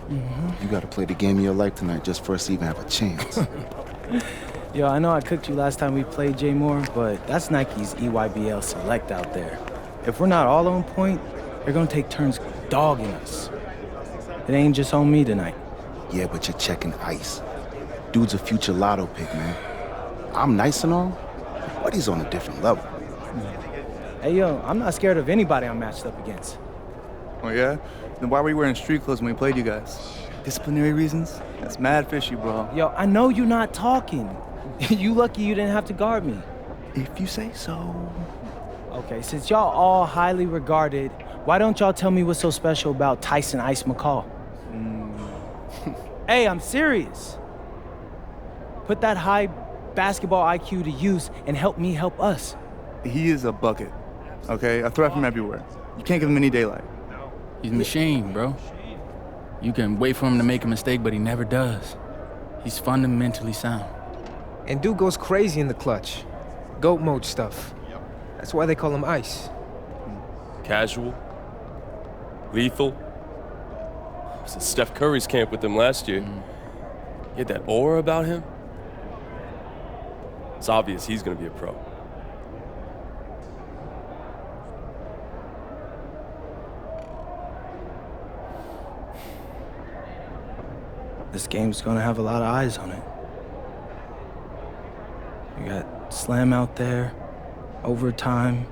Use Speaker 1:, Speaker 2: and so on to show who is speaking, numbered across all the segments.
Speaker 1: You gotta play the game of your life tonight just for us to even have a chance.
Speaker 2: Yo, I know I cooked you last time we played J Moore, but that's Nike's EYBL Select out there. If we're not all on point, they're gonna take turns dogging us. It ain't just on me tonight.
Speaker 1: Yeah, but you're checking ice. Dude's a future lotto pick, man. I'm nice and all, but he's on a different level.
Speaker 2: Hey, yo, I'm not scared of anybody I'm matched up against.
Speaker 3: Oh, yeah? Then why were you wearing street clothes when we played you guys? Disciplinary reasons? That's mad fishy, bro.
Speaker 2: Yo, I know you're not talking. You lucky you didn't have to guard me.
Speaker 3: If you say so.
Speaker 2: Okay, since y'all all highly regarded, why don't y'all tell me what's so special about Tyson Ice Mccall? Hey, I'm serious. Put that high basketball IQ to use and help me help us.
Speaker 3: He is a bucket, okay? A threat from everywhere. You can't give him any daylight.
Speaker 4: He's a machine, bro. You can wait for him to make a mistake, but he never does. He's fundamentally sound.
Speaker 5: And dude goes crazy in the clutch. GOAT mode stuff. That's why they call him Ice.
Speaker 6: Casual. Lethal. I was at Steph Curry's camp with him last year. He had that aura about him. It's obvious he's gonna be a pro.
Speaker 2: This game's gonna have a lot of eyes on it. You got Slam out there, overtime,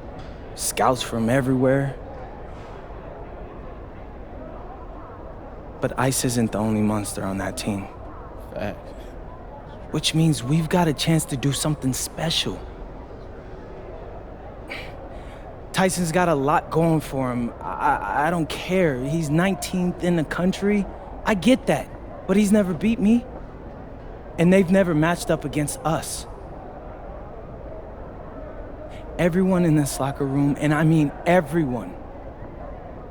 Speaker 2: scouts from everywhere. But Ice isn't the only monster on that team.
Speaker 4: Fact.
Speaker 2: Which means we've got a chance to do something special. Tyson's got a lot going for him. I don't care. He's 19th in the country. I get that. But he's never beat me. And they've never matched up against us. Everyone in this locker room, and I mean everyone,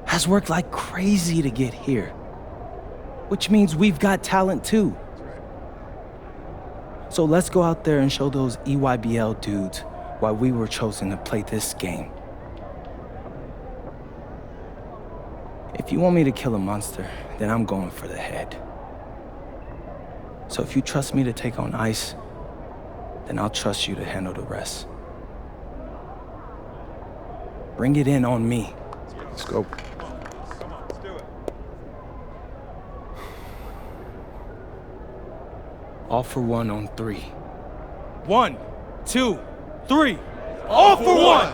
Speaker 2: has worked like crazy to get here. Which means we've got talent too. So let's go out there and show those EYBL dudes why we were chosen to play this game. If you want me to kill a monster, then I'm going for the head. So if you trust me to take on Ice, then I'll trust you to handle the rest. Bring it in on me.
Speaker 1: Let's go.
Speaker 2: All for one on 3. 1, 2, 3. All for one!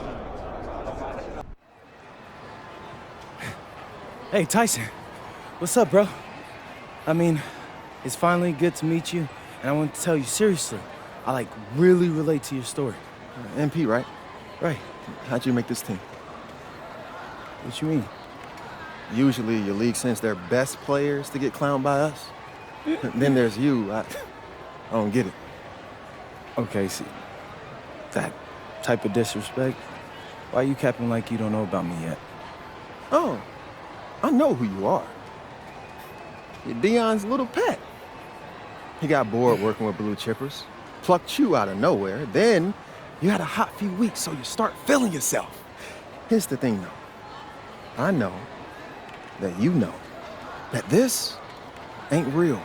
Speaker 2: Hey, Tyson. What's up, bro? I mean, it's finally good to meet you, and I want to tell you seriously, I really relate to your story.
Speaker 1: MP, right?
Speaker 2: Right.
Speaker 1: How'd you make this team?
Speaker 2: What you mean?
Speaker 1: Usually your league sends their best players to get clowned by us. Then there's you. I don't get it.
Speaker 2: Okay, see, that type of disrespect, why you capping like you don't know about me yet?
Speaker 1: Oh, I know who you are. You're Dion's little pet. He got bored working with blue chippers, plucked you out of nowhere, then you had a hot few weeks, so you start feeling yourself. Here's the thing, though. I know that you know that this ain't real.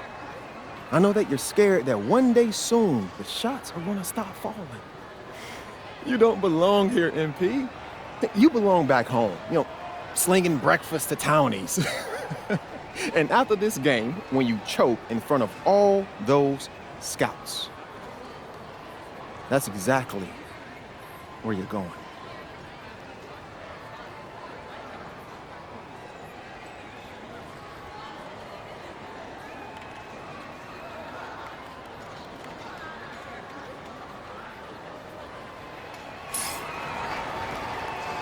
Speaker 1: I know that you're scared that one day soon, the shots are gonna stop falling. You don't belong here, MP. You belong back home, slinging breakfast to townies. And after this game, when you choke in front of all those scouts, that's exactly where you're going.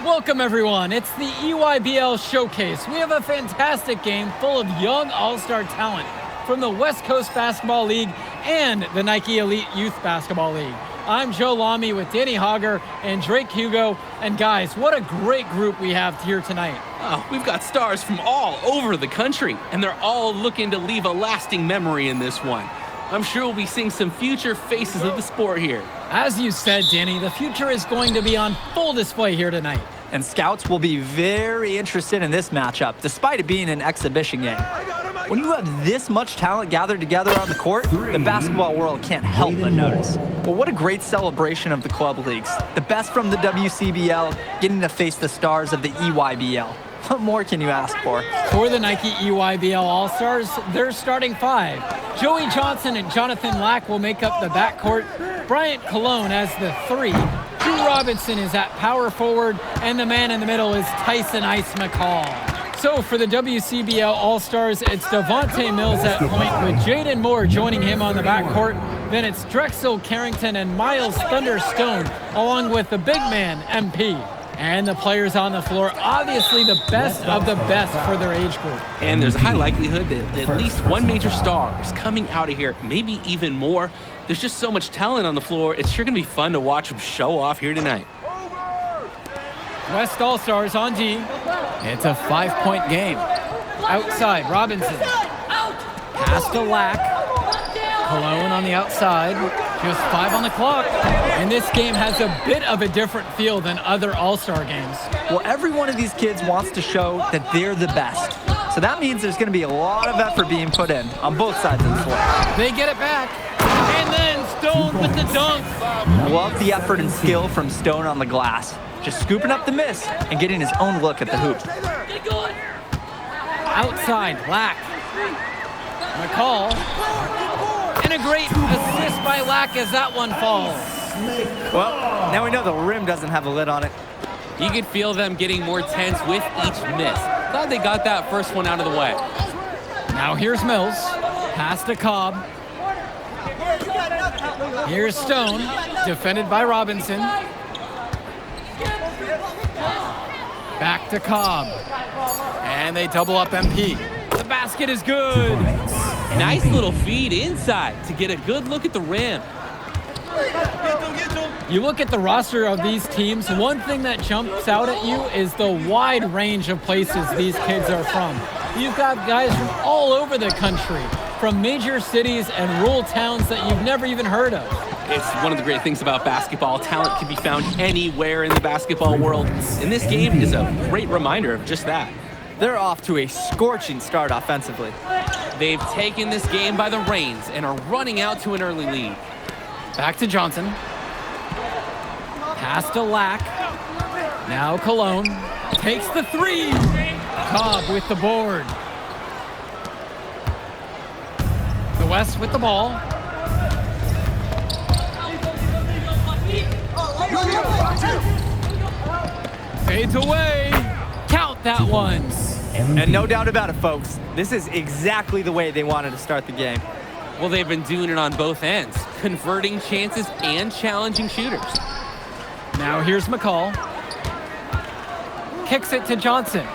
Speaker 7: Welcome, everyone. It's the EYBL Showcase. We have a fantastic game full of young all-star talent from the West Coast Basketball League and the Nike Elite Youth Basketball League. I'm Joe Lamy with Danny Hogger and Drake Hugo. And guys, what a great group we have here tonight.
Speaker 8: Oh, we've got stars from all over the country, and they're all looking to leave a lasting memory in this one. I'm sure we'll be seeing some future faces of the sport here.
Speaker 7: As you said, Danny, the future is going to be on full display here tonight.
Speaker 9: And scouts will be very interested in this matchup, despite it being an exhibition game.
Speaker 10: I got him!
Speaker 9: When you have this much talent gathered together on the court, the basketball world can't help but notice. But what a great celebration of the club leagues. The best from the WCBL getting to face the stars of the EYBL. What more can you ask for?
Speaker 7: For the Nike EYBL All-Stars, their starting 5. Joey Johnson and Jonathan Lack will make up the backcourt. Bryant Cologne as the 3. Drew Robinson is at power forward, and the man in the middle is Tyson Ice Mccall. So for the WCBL All-Stars, it's Devontae Mills at point with Jaden Moore joining him on the backcourt. Then it's Drexel Carrington and Miles Thunderstone, along with the big man, MP. And the players on the floor, obviously the best of the best for their age group.
Speaker 8: And there's a high likelihood that at least one major star is coming out of here, maybe even more. There's just so much talent on the floor. It's sure going to be fun to watch them show off here tonight.
Speaker 7: West All-Stars on D. It's a 5-point game. Outside, Robinson. Pass to Lack. Cologne on the outside. Just 5 on the clock. And this game has a bit of a different feel than other All-Star games.
Speaker 9: Well, every one of these kids wants to show that they're the best. So that means there's going to be a lot of effort being put in on both sides of the floor.
Speaker 7: They get it back. And then Stone with the dunk.
Speaker 9: Love the effort and skill from Stone on the glass. Just scooping up the miss and getting his own look at the hoop.
Speaker 7: Outside, Lack. Mccall. And a great assist by Lack as that one falls.
Speaker 9: Well, now we know the rim doesn't have a lid on it.
Speaker 8: You could feel them getting more tense with each miss. Glad they got that first one out of the way.
Speaker 7: Now here's Mills. Pass to Cobb. Here's Stone, defended by Robinson. Back to Cobb. And they double up MP. The basket is good.
Speaker 8: Nice little feed inside to get a good look at the rim.
Speaker 7: You look at the roster of these teams, one thing that jumps out at you is the wide range of places these kids are from. You've got guys from all over the country, from major cities and rural towns that you've never even heard of.
Speaker 8: It's one of the great things about basketball. Talent can be found anywhere in the basketball world, and this game is a great reminder of just that.
Speaker 9: They're off to a scorching start offensively.
Speaker 8: They've taken this game by the reins and are running out to an early lead.
Speaker 7: Back to Johnson. Pass to Lack. Now Cologne takes the 3. Cobb with the board. The West with the ball. Fades away. Count that one.
Speaker 9: And no doubt about it, folks. This is exactly the way they wanted to start the game.
Speaker 8: Well, they've been doing it on both ends, converting chances and challenging shooters.
Speaker 7: Now here's Mccall. Kicks it to Johnson.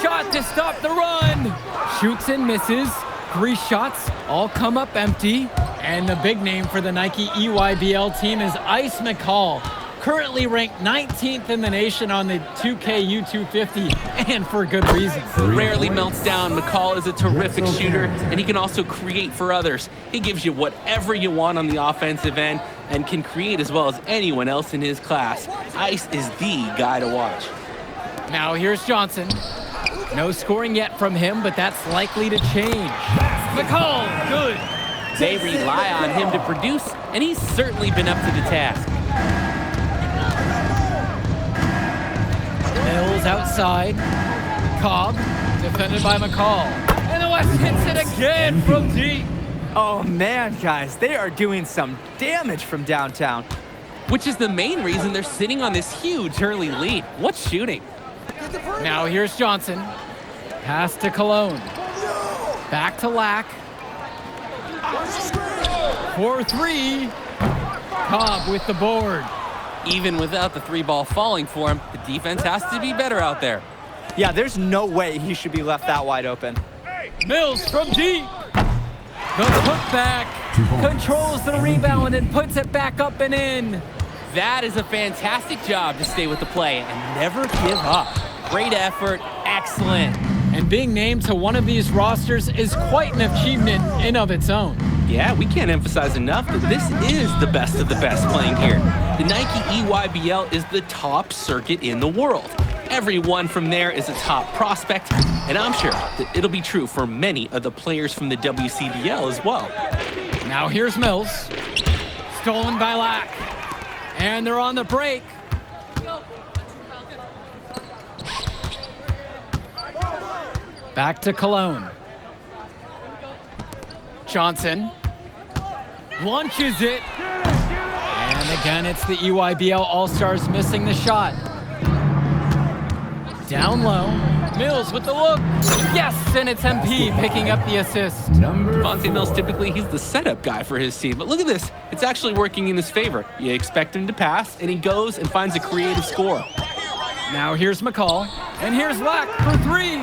Speaker 7: Shot to stop the run. Shoots and misses. 3 shots, all come up empty. And the big name for the Nike EYBL team is Ice Mccall. Currently ranked 19th in the nation on the 2K U250, and for good reason.
Speaker 8: Rarely melts down. Mccall is a terrific shooter, and he can also create for others. He gives you whatever you want on the offensive end and can create as well as anyone else in his class. Ice is the guy to watch.
Speaker 7: Now here's Johnson. No scoring yet from him, but that's likely to change. Mccall, good.
Speaker 8: They rely on him to produce, and he's certainly been up to the task.
Speaker 7: Mills outside. Cobb, defended by Mccall. And the West hits it again from deep.
Speaker 9: Oh man, guys, they are doing some damage from downtown.
Speaker 8: Which is the main reason they're sitting on this huge early lead. What's shooting?
Speaker 7: Now here's Johnson. Pass to Cologne. Back to Lack. 4-3. Cobb with the board.
Speaker 8: Even without the 3-ball falling for him, the defense has to be better out there.
Speaker 9: Yeah, there's no way he should be left that wide open.
Speaker 7: Mills from deep. The putback. Controls the rebound and puts it back up and in.
Speaker 8: That is a fantastic job to stay with the play and never give up. Great effort, excellent.
Speaker 7: And being named to one of these rosters is quite an achievement in of its own.
Speaker 8: Yeah, we can't emphasize enough that this is the best of the best playing here. The Nike EYBL is the top circuit in the world. Everyone from there is a top prospect, and I'm sure that it'll be true for many of the players from the WCBL as well.
Speaker 7: Now here's Mills. Stolen by Lack. And they're on the break. Back to Cologne. Johnson launches it. And again, it's the EYBL All-Stars missing the shot. Down low. Mills with the look. Yes, and it's MP picking up the assist.
Speaker 8: Devontae Mills, typically, he's the setup guy for his team. But look at this. It's actually working in his favor. You expect him to pass, and he goes and finds a creative score.
Speaker 7: Now here's Mccall. And here's Lack for three.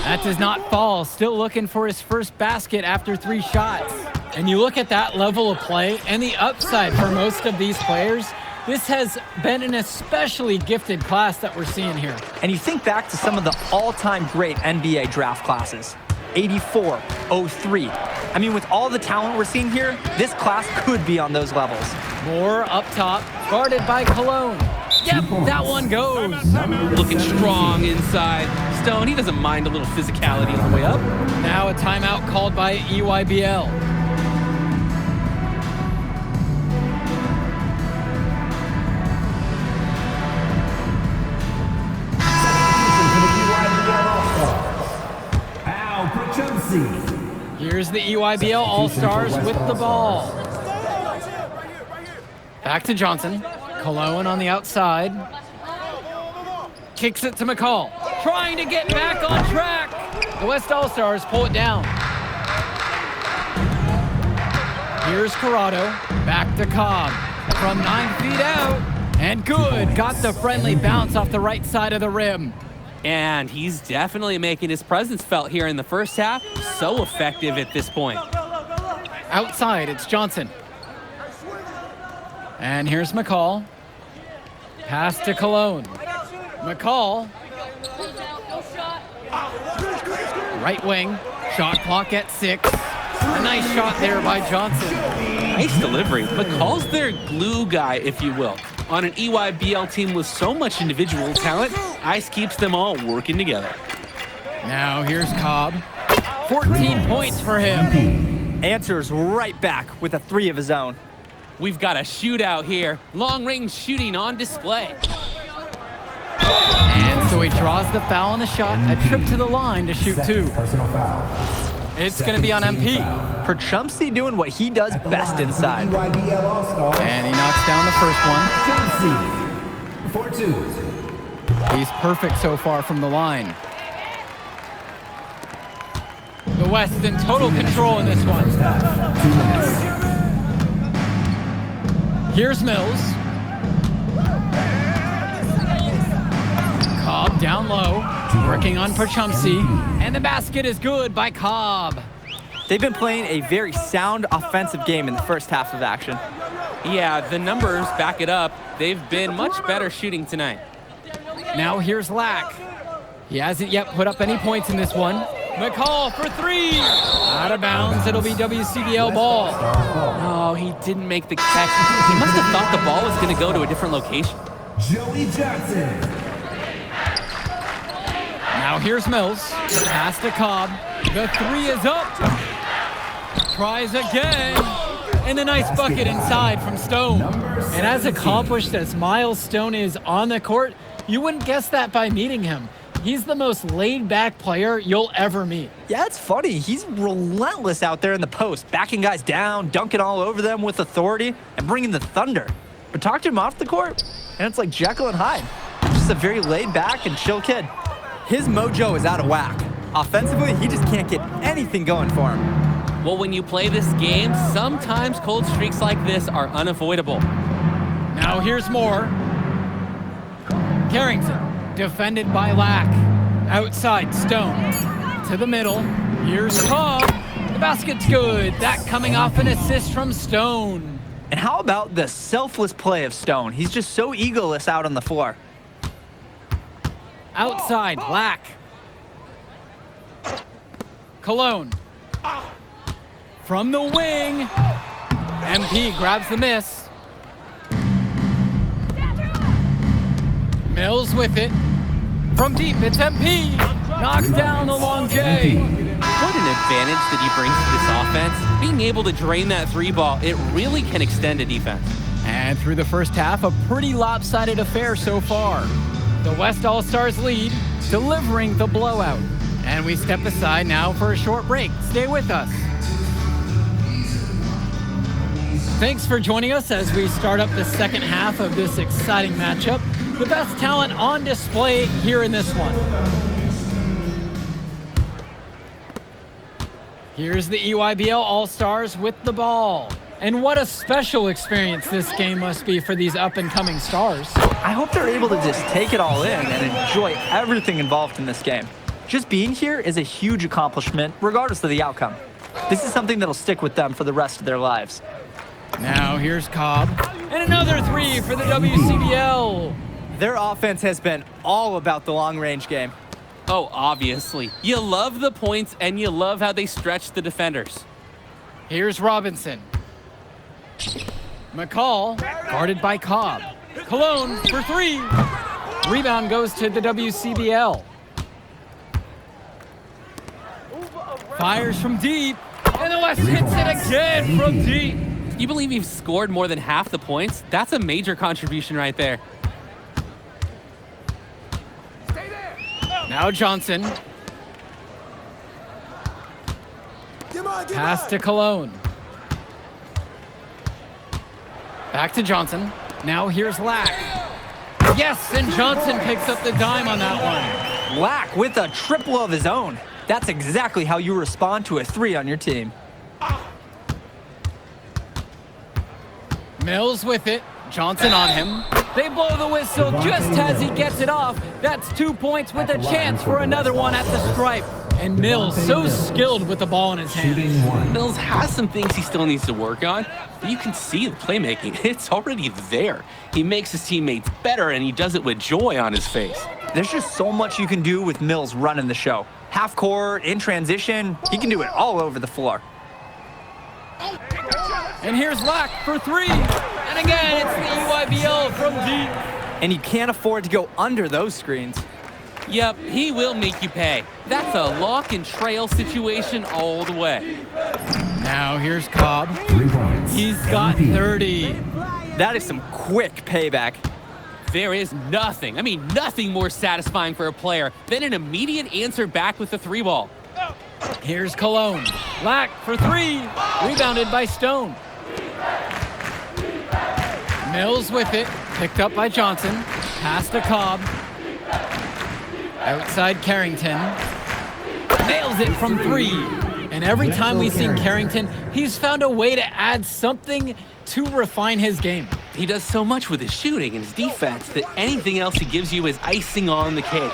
Speaker 7: That does not fall. Still looking for his first basket after 3 shots. And you look at that level of play and the upside for most of these players. This has been an especially gifted class that we're seeing here.
Speaker 9: And you think back to some of the all-time great NBA draft classes. 84, 03. I mean, with all the talent we're seeing here, this class could be on those levels.
Speaker 7: Moore up top, guarded by Cologne. Yep, that one goes.
Speaker 8: Looking strong inside. Stone, he doesn't mind a little physicality on the way up.
Speaker 7: Now a timeout called by EYBL. Here's the EYBL All-Stars with the ball. Back to Johnson. Cologne on the outside. Kicks it to Mccall. Trying to get back on track. The West All-Stars pull it down. Here's Corrado. Back to Cobb. From 9 feet out. And good. Got the friendly bounce off the right side of the rim.
Speaker 8: And he's definitely making his presence felt here in the first half. So effective at this point.
Speaker 7: Outside, it's Johnson. And here's Mccall. Pass to Cologne. Mccall. Right wing. Shot clock at 6. A nice shot there by Johnson.
Speaker 8: Nice delivery. McCall's their glue guy, if you will. On an EYBL team with so much individual talent, Ice keeps them all working together.
Speaker 7: Now here's Cobb. 14 points for him.
Speaker 9: Answers right back with a 3 of his own.
Speaker 8: We've got a shootout here. Long-range shooting on display.
Speaker 7: And so he draws the foul on the shot. A trip to the line to shoot 2. It's going to be on MP.
Speaker 9: For Chumpsy doing what he does best inside.
Speaker 7: And he knocks down the first one. He's perfect so far from the line. The West in total control in this one. Here's Mills. Cobb down low, working on Perchumsey, and the basket is good by Cobb.
Speaker 9: They've been playing a very sound offensive game in the first half of action.
Speaker 8: Yeah, the numbers back it up. They've been much better shooting tonight.
Speaker 7: Now here's Lack. He hasn't yet put up any points in this one. Mccall for 3. Out of bounds, it'll be WCBL ball.
Speaker 8: Oh, he didn't make the catch. He must have thought the ball was going to go to a different location.
Speaker 10: Joey Johnson.
Speaker 7: Now here's Mills. Pass to Cobb. The 3 is up. Tries again. And a nice bucket inside from Stone. And as accomplished as Miles Stone is on the court, you wouldn't guess that by meeting him. He's the most laid-back player you'll ever meet.
Speaker 9: Yeah, it's funny. He's relentless out there in the post, backing guys down, dunking all over them with authority, and bringing the thunder. But talk to him off the court, and it's like Jekyll and Hyde. Just a very laid-back and chill kid. His mojo is out of whack. Offensively, he just can't get anything going for him.
Speaker 8: Well, when you play this game, sometimes cold streaks like this are unavoidable.
Speaker 7: Now here's Moore. Carrington, defended by Lack. Outside, Stone. To the middle. Here's Cobb. The basket's good. That coming off an assist from Stone.
Speaker 9: And how about the selfless play of Stone? He's just so egoless out on the floor.
Speaker 7: Outside, Lack. Cologne. From the wing. MP grabs the miss. Mills with it. From deep, it's MP. Knocks down the long J.
Speaker 8: What an advantage that he brings to this offense. Being able to drain that three ball, it really can extend a defense.
Speaker 7: And through the first half, a pretty lopsided affair so far. The West All-Stars lead, delivering the blowout. And we step aside now for a short break. Stay with us. Thanks for joining us as we start up the second half of this exciting matchup. The best talent on display here in this one. Here's the EYBL All-Stars with the ball. And what a special experience this game must be for these up-and-coming stars.
Speaker 9: I hope they're able to just take it all in and enjoy everything involved in this game. Just being here is a huge accomplishment, regardless of the outcome. This is something that'll stick with them for the rest of their lives.
Speaker 7: Now here's Cobb. And another three for the WCBL.
Speaker 11: Their offense has been all about the long-range game.
Speaker 8: Oh, obviously. You love the points, and you love how they stretch the defenders.
Speaker 7: Here's Robinson. Mccall, guarded by Cobb. Cologne for three. Rebound goes to the WCBL. Fires from deep, and the West hits it again from deep.
Speaker 8: You believe he's scored more than half the points? That's a major contribution right there.
Speaker 7: Now Johnson. Pass to Cologne. Back to Johnson. Now here's Lack. Yes, and Johnson picks up the dime on that one.
Speaker 9: Lack with a triple of his own. That's exactly how you respond to a three on your team.
Speaker 7: Mills with it. Johnson on him. They blow the whistle just as he gets it off. That's 2 points with a chance for another one at the stripe. And Mills so skilled with the ball in his hands.
Speaker 8: Mills has some things he still needs to work on, but you can see the playmaking. It's already there. He makes his teammates better, and he does it with joy on his face.
Speaker 9: There's just so much you can do with Mills running the show. Half court, in transition, he can do it all over the floor.
Speaker 7: And here's Lack for three. And again, it's the EYBL from deep.
Speaker 11: And you can't afford to go under those screens.
Speaker 8: Yep, he will make you pay. That's a lock and trail situation all the way.
Speaker 7: Now here's Cobb. He's got 30.
Speaker 11: That is some quick payback.
Speaker 8: There is nothing more satisfying for a player than an immediate answer back with the three ball.
Speaker 7: Here's Cologne. Lack for three. Rebounded by Stone. Mills with it. Picked up by Johnson. Pass to Cobb. Outside Carrington. Nails it from three. And every time we've seen Carrington, he's found a way to add something to refine his game.
Speaker 8: He does so much with his shooting and his defense that anything else he gives you is icing on the cake.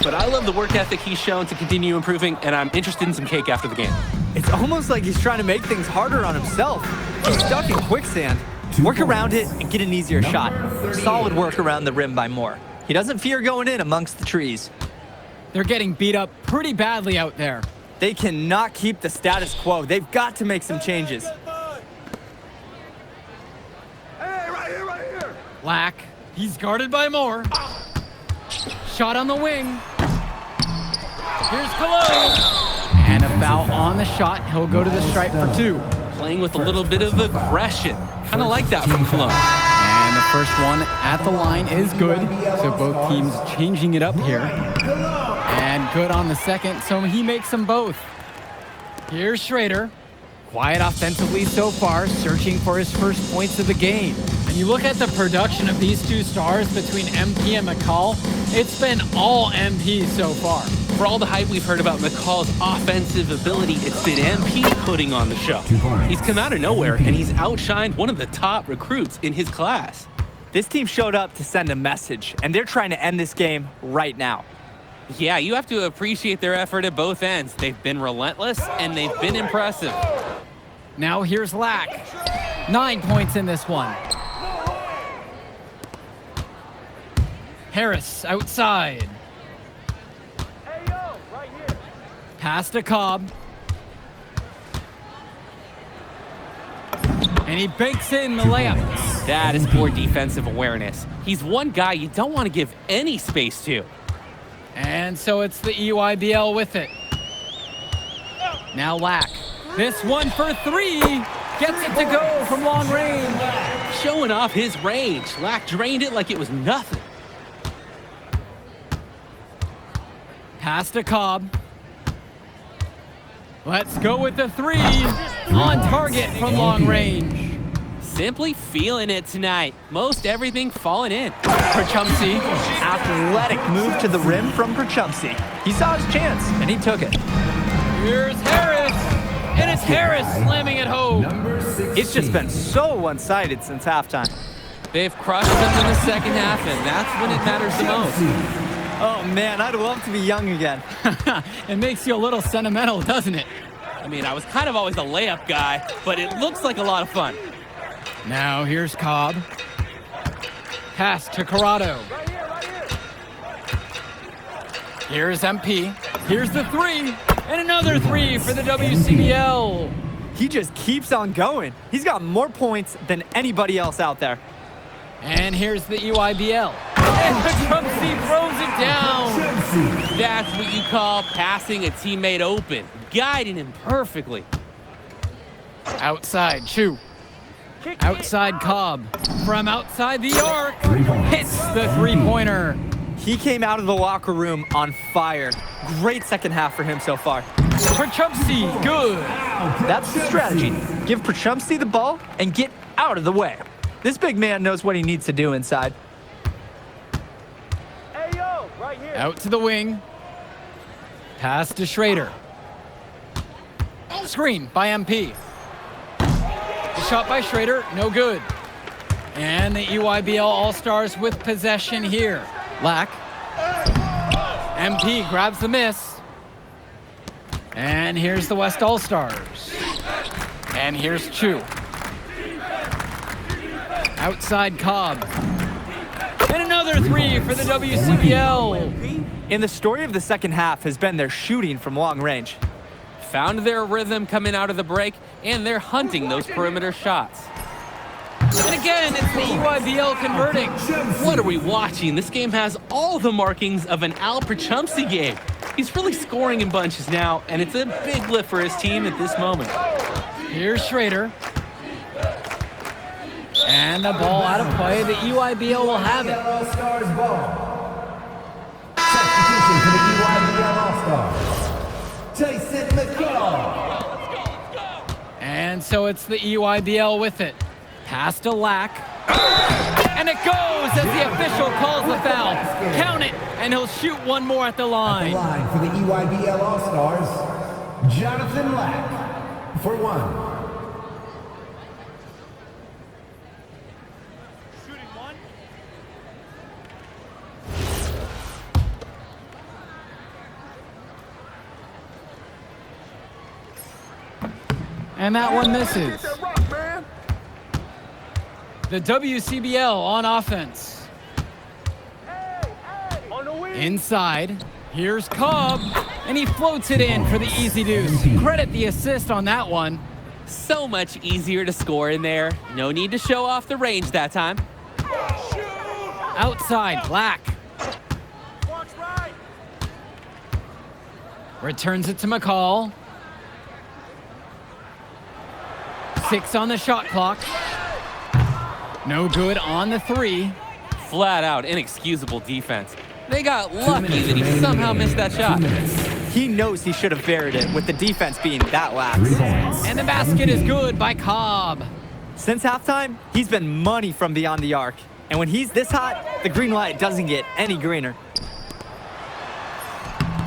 Speaker 8: But I love the work ethic he's shown to continue improving, and I'm interested in some cake after the game.
Speaker 11: It's almost like he's trying to make things harder on himself. He's stuck in quicksand. Work around it and get an easier shot.
Speaker 9: Solid work around the rim by Moore. He doesn't fear going in amongst the trees.
Speaker 7: They're getting beat up pretty badly out there.
Speaker 11: They cannot keep the status quo. They've got to make some changes.
Speaker 7: Lack. He's guarded by Moore. Shot on the wing. Here's Cologne. And a foul on the shot. He'll go to the stripe for two.
Speaker 8: Playing with a little bit of aggression. Kind of like that from Cologne.
Speaker 7: And the first one at the line is good. So both teams changing it up here. And good on the second, so he makes them both. Here's Schrader. Quiet offensively so far, searching for his first points of the game. And you look at the production of these two stars between MP and Mccall, it's been all MP so far.
Speaker 8: For all the hype we've heard about Mccall's offensive ability, it's been MP putting on the show. He's come out of nowhere, and he's outshined one of the top recruits in his class.
Speaker 11: This team showed up to send a message, and they're trying to end this game right now.
Speaker 8: Yeah, you have to appreciate their effort at both ends. They've been relentless, and they've been impressive.
Speaker 7: Now here's Lack. 9 points in this one. Harris outside. Pass to Cobb. And he bakes in the layup.
Speaker 8: That is poor defensive awareness. He's one guy you don't want to give any space to.
Speaker 7: And so it's the EYBL with it. Now Lack. This one for three. Gets it to go from long range.
Speaker 8: Showing off his range. Lack drained it like it was nothing.
Speaker 7: Pass to Cobb. Let's go with the three. On target from long range.
Speaker 8: Simply feeling it tonight. Most everything falling in.
Speaker 7: Prachumsky.
Speaker 9: Athletic move to the rim from Prachumsky. He saw his chance, and he took it.
Speaker 7: Here's Harris. And it's Harris slamming it home.
Speaker 11: It's just been so one-sided since halftime.
Speaker 8: They've crushed them in the second half, and that's when it matters the most.
Speaker 11: Oh man, I'd love to be young again.
Speaker 7: It makes you a little sentimental, doesn't it?
Speaker 8: I mean, I was kind of always a layup guy, but it looks like a lot of fun.
Speaker 7: Now here's Cobb. Pass to Corrado. Here's MP. Here's the three. And another three for the WCBL.
Speaker 11: He just keeps on going. He's got more points than anybody else out there.
Speaker 7: And here's the EYBL. And Prachumsky throws it down.
Speaker 8: That's what you call passing a teammate open, guiding him perfectly.
Speaker 7: Outside, Chu. Outside Cobb. From outside the arc. Hits the three-pointer.
Speaker 11: He came out of the locker room on fire. Great second half for him so far.
Speaker 7: Prachumsky, good.
Speaker 9: That's the strategy. Give Prachumsky the ball and get out of the way. This big man knows what he needs to do inside.
Speaker 7: Out to the wing. Pass to Schrader. Screen by MP. The shot by Schrader, no good. And the EYBL All-Stars with possession here. Lack. MP grabs the miss. And here's the West All-Stars. And here's Chu. Outside Cobb. And another three for the WCBL.
Speaker 11: And the story of the second half has been their shooting from long range.
Speaker 8: Found their rhythm coming out of the break, and they're hunting those perimeter shots.
Speaker 7: And again, it's the EYBL converting.
Speaker 8: What are we watching? This game has all the markings of an Al Prachumsky game. He's really scoring in bunches now, and it's a big lift for his team at this moment.
Speaker 7: Here's Schrader. And the ball out of play. The EYBL will have it.
Speaker 10: All-Stars ball. Substitution for the EYBL All-Stars. Tyson Mccall.
Speaker 7: And so it's the EYBL with it. Pass to Lack. And it goes as the official calls the foul. Count it, and he'll shoot one more at the line.
Speaker 10: Line for the EYBL All-Stars, Jonathan Lack for one.
Speaker 7: And that one misses. The WCBL on offense. Inside, here's Cobb, and he floats it in for the easy deuce. Credit the assist on that one.
Speaker 8: So much easier to score in there. No need to show off the range that time.
Speaker 7: Outside, Black. Returns it to Mccall. 6 on the shot clock. No good on the three.
Speaker 8: Flat out inexcusable defense. They got lucky that he somehow missed that shot.
Speaker 11: He knows he should have buried it with the defense being that lax.
Speaker 7: And the basket is good by Cobb.
Speaker 11: Since halftime, he's been money from beyond the arc. And when he's this hot, the green light doesn't get any greener.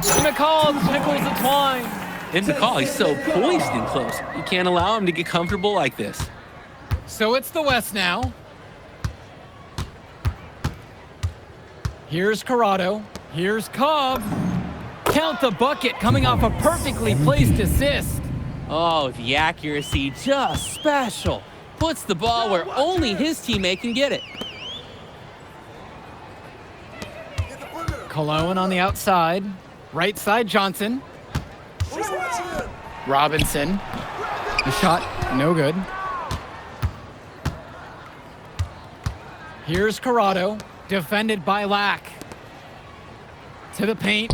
Speaker 7: Mccall tickles the twine.
Speaker 8: And Mccall, he's so poised and close. You can't allow him to get comfortable like this.
Speaker 7: So it's the West now. Here's Corrado. Here's Cobb. Count the bucket coming off a perfectly placed assist.
Speaker 8: Oh, the accuracy, just special. Puts the ball where only his teammate can get it.
Speaker 7: Cologne on the outside. Right side, Johnson. Robinson. The shot, no good. Here's Corrado, defended by Lack. To the paint.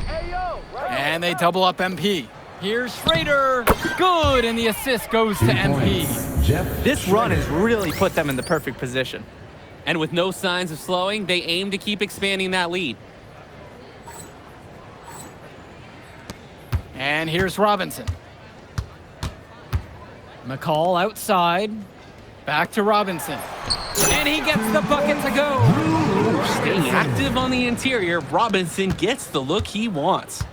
Speaker 7: And they double up MP. Here's Schrader. Good, and the assist goes to MP.
Speaker 11: This run has really put them in the perfect position.
Speaker 8: And with no signs of slowing, they aim to keep expanding that lead.
Speaker 7: And here's Robinson. Mccall outside. Back to Robinson. And he gets the bucket to go.
Speaker 8: Staying active on the interior, Robinson gets the look he wants.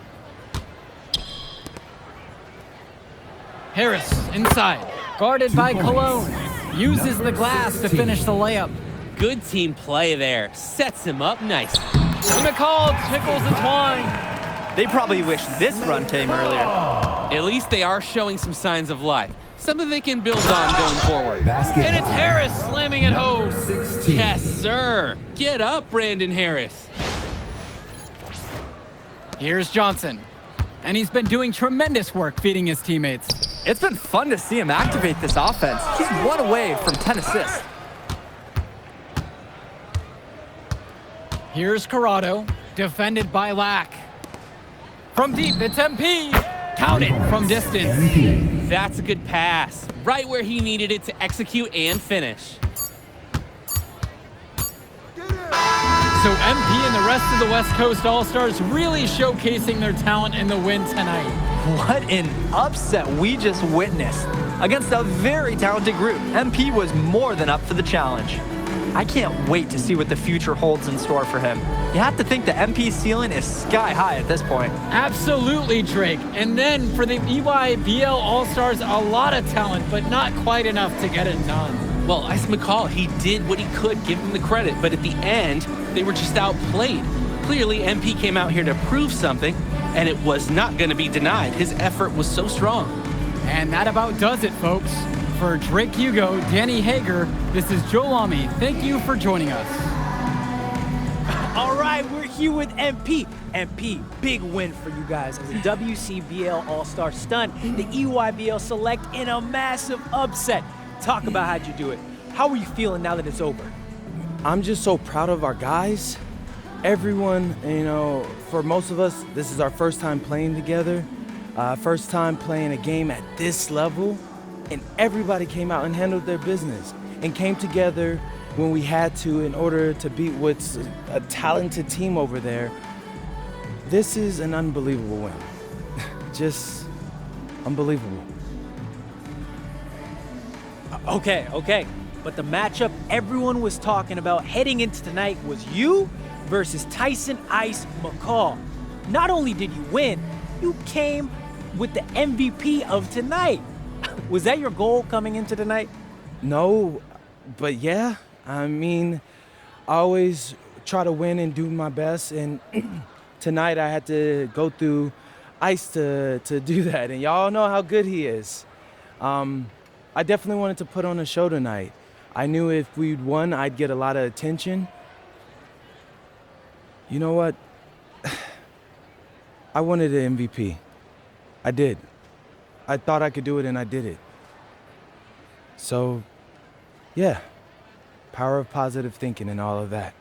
Speaker 7: Harris inside. Guarded by Cologne. Uses the glass to finish the layup.
Speaker 8: Good team play there. Sets him up nicely.
Speaker 7: Mccall tickles the twine.
Speaker 11: They probably wish this run came earlier.
Speaker 8: At least they are showing some signs of life. Something they can build on going forward.
Speaker 7: And it's Harris slamming it home.
Speaker 8: Yes, sir. Get up, Brandon Harris.
Speaker 7: Here's Johnson. And he's been doing tremendous work feeding his teammates.
Speaker 11: It's been fun to see him activate this offense. He's 1 away from 10 assists.
Speaker 7: Here's Corrado, defended by Lack. From deep, it's MP. Count it from distance.
Speaker 8: That's a good pass. Right where he needed it to execute and finish.
Speaker 7: So MP and the rest of the West Coast All-Stars really showcasing their talent in the win tonight.
Speaker 9: What an upset we just witnessed. Against a very talented group, MP was more than up for the challenge. I can't wait to see what the future holds in store for him. You have to think the MP's ceiling is sky high at this point.
Speaker 7: Absolutely, Drake. And then for the EYBL All-Stars, a lot of talent, but not quite enough to get it done.
Speaker 8: Well, Ice Mccall, he did what he could, give him the credit, but at the end, they were just outplayed. Clearly, MP came out here to prove something, and it was not going to be denied. His effort was so strong.
Speaker 7: And that about does it, folks. For Drake Hugo, Danny Hager, this is Joe Lamy. Thank you for joining us.
Speaker 12: All right, we're here with MP. MP, big win for you guys as a WCBL All-Star stunned the EYBL Select in a massive upset. Talk about how'd you do it. How are you feeling now that it's over?
Speaker 2: I'm just so proud of our guys. Everyone, you know, for most of us, this is our first time playing together, first time playing a game at this level, and everybody came out and handled their business and came together when we had to in order to beat what's a talented team over there. This is an unbelievable win. Just unbelievable.
Speaker 12: Okay. But the matchup everyone was talking about heading into tonight was you versus Tyson Ice Mccall. Not only did you win, you came with the MVP of tonight. Was that your goal coming into tonight?
Speaker 2: No, but yeah. I mean, I always try to win and do my best, and tonight I had to go through Ice to do that, and y'all know how good he is. I definitely wanted to put on a show tonight. I knew if we'd won, I'd get a lot of attention. You know what? I wanted an MVP. I did. I thought I could do it, and I did it. So, yeah, power of positive thinking and all of that.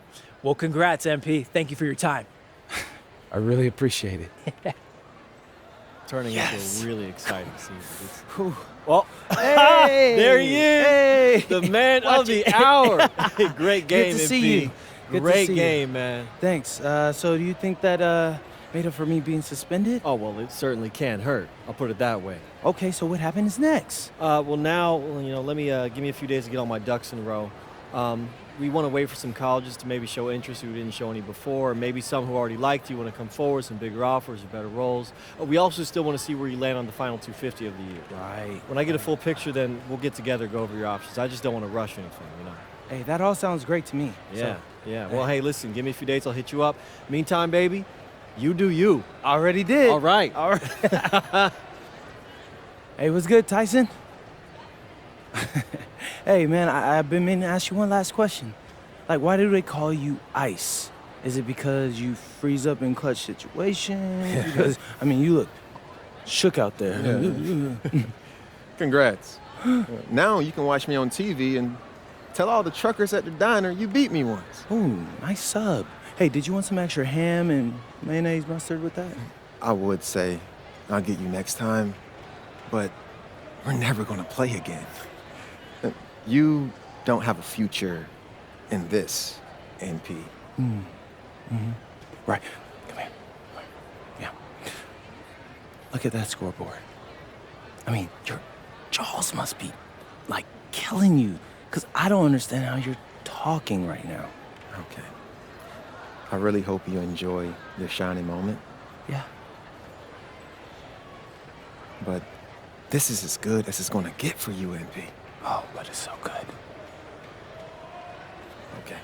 Speaker 12: Well, congrats, MP. Thank you for your time.
Speaker 2: I really appreciate it.
Speaker 13: Turning into a really exciting season.
Speaker 12: Well,
Speaker 13: hey, there he is,
Speaker 12: hey,
Speaker 13: the man of the hour. Great game,
Speaker 2: Good to
Speaker 13: MP.
Speaker 2: see you. Good
Speaker 13: Great
Speaker 2: to see
Speaker 13: game,
Speaker 2: you.
Speaker 13: man.
Speaker 2: Thanks. So do you think that made up for me being suspended?
Speaker 13: Oh, well, it certainly can't hurt. I'll put it that way.
Speaker 2: Okay, so what happens next?
Speaker 13: Well, now, let me give me a few days to get all my ducks in a row. We want to wait for some colleges to maybe show interest who didn't show any before, or maybe some who already liked you want to come forward, some bigger offers or better roles. We also still want to see where you land on the final 250 of the year.
Speaker 2: Right.
Speaker 13: When I get a full picture, then we'll get together, go over your options. I just don't want to rush anything,
Speaker 2: Hey, that all sounds great to me.
Speaker 13: Yeah,
Speaker 2: So,
Speaker 13: yeah. Well, hey, listen, give me a few dates, I'll hit you up. Meantime, baby, you do you.
Speaker 2: Already did.
Speaker 13: All right.
Speaker 2: All right. Hey, what's good, Tyson? Hey, man, I've been meaning to ask you one last question. Like, why do they call you Ice? Is it because you freeze up in clutch situations? Because, I mean, you look shook out there.
Speaker 1: Yeah. Congrats. Now you can watch me on TV and tell all the truckers at the diner you beat me once.
Speaker 2: Ooh, nice sub. Hey, did you want some extra ham and mayonnaise mustard with that?
Speaker 1: I would say I'll get you next time, but we're never gonna play again. You don't have a future in this, NP.
Speaker 2: Right. Come here. Yeah. Look at that scoreboard. I mean, your jaws must be, like, killing you, because I don't understand how you're talking right now.
Speaker 1: Okay. I really hope you enjoy your shining moment,
Speaker 2: Yeah.
Speaker 1: but this is as good as it's gonna get for you, NP.
Speaker 2: Oh, but it's so good.
Speaker 1: Okay.